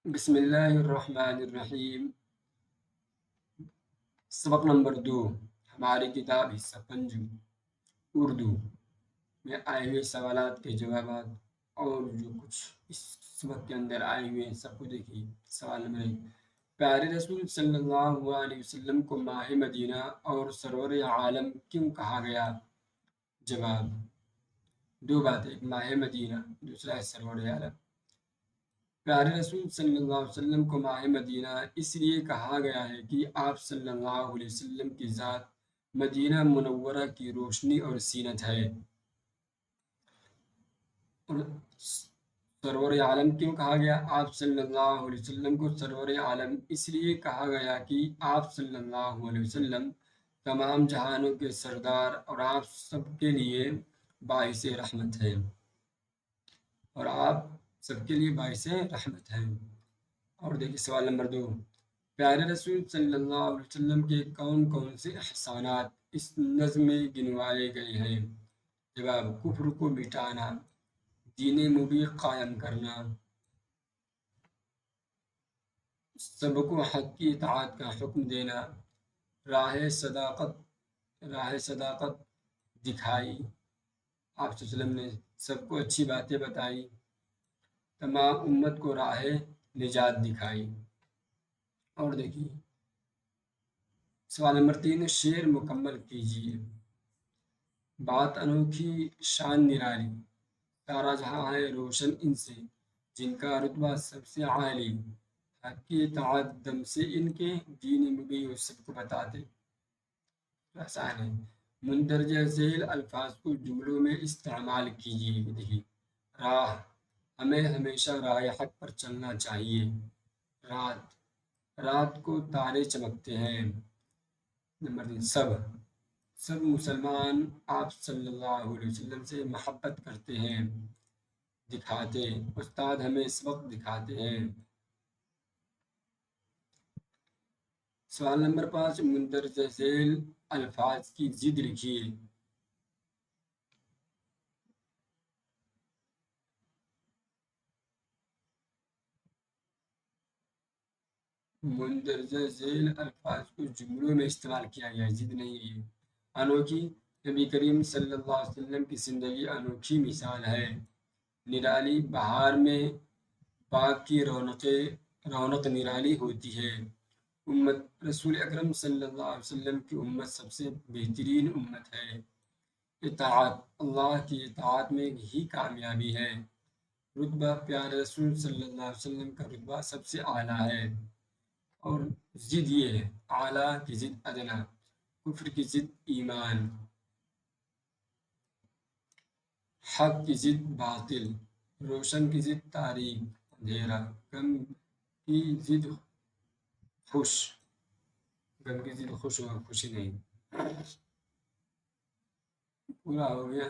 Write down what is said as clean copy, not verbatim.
بسم اللہ الرحمن الرحیم۔ سبق نمبر 2، ہماری کتاب حصہ پنجم اردو میں آئے ہوئے سوالات کے جوابات اور جو کچھ اس سبق کے اندر آئے ہوئے ہیں سب کو دیکھیے۔ سوال نمبر 1، پیارے رسول صلی اللہ علیہ وسلم کو ماہ مدینہ اور سرور عالم کیوں کہا گیا؟ جواب، دو باتیں، ایک ماہ مدینہ، دوسرا ہے سرور عالم۔ پیارے رسول صلی اللہ علیہ وسلم کو ماہ مدینہ اس لیے کہا گیا ہے کہ آپ صلی اللہ علیہ وسلم کی ذات مدینہ منورہ کی روشنی اور زینت ہے۔ اور سرور عالم کیوں کہا گیا؟ آپ صلی اللہ علیہ وسلم کو سرور عالم اس لیے کہا گیا کہ آپ صلی اللہ علیہ وسلم تمام جہانوں کے سردار اور آپ سب کے لیے باعث رحمت ہیں، اور آپ سب کے لیے باعث رحمت ہیں۔ اور دیکھیے سوال نمبر 2، پیارے رسول صلی اللہ علیہ وسلم کے کون کون سے احسانات اس نظم میں گنوائے گئے ہیں؟ جواب، کفر کو مٹانا، دین مبین قائم کرنا، سب کو حق کی اطاعت کا حکم دینا، راہ صداقت دکھائی، آپ صلی اللہ علیہ وسلم نے سب کو اچھی باتیں بتائی، تمام امت کو راہ نجات دکھائی۔ اور دیکھیے سوال نمبر 3، شعر مکمل کیجیے۔ بات انوکھی شان نرالی، سارا جہاں ہے روشن ان سے، جن کا رتبہ سب سے عالی، حق کی اطاعت دم سے ان کے، دین مبین سب کو بتاتے۔ آسان ہے، مندرجہ ذیل الفاظ کو جملوں میں استعمال کیجیے۔ دیکھیے، راہ، ہمیں ہمیشہ راہ حق پر چلنا چاہیے۔ رات کو تارے چمکتے ہیں۔ نمبر 3، سب مسلمان آپ صلی اللہ علیہ وسلم سے محبت کرتے ہیں، دکھاتے، استاد ہمیں سبق دکھاتے ہیں۔ سوال نمبر 5، مندرجہ ذیل الفاظ کی ضد لکھیے۔ مندرجہ ذیل الفاظ کو جملوں میں استعمال کیا گیا ہے، ضد نہیں ہے۔ انوکھی، نبی کریم صلی اللہ علیہ وسلم کی زندگی انوکھی مثال ہے۔ نرالی، بہار میں باغ کی رونق نرالی ہوتی ہے۔ امت، رسول اکرم صلی اللہ علیہ وسلم کی امت سب سے بہترین امت ہے۔ اطاعت، اللہ کی اطاعت میں ہی کامیابی ہے۔ رتبہ، پیارے رسول صلی اللہ علیہ وسلم کا رتبہ سب سے اعلیٰ ہے۔ اور ضد یہ ہے، اعلیٰ کی ضد ادنا، کفر کی ضد ایمان، حق کی ضد باطل، روشن کی ضد تاریک اندھیرا، غم کی ضد خوش، غم کی ضد خوش ہوگا، خوشی نہیں۔ پورا ہو گیا۔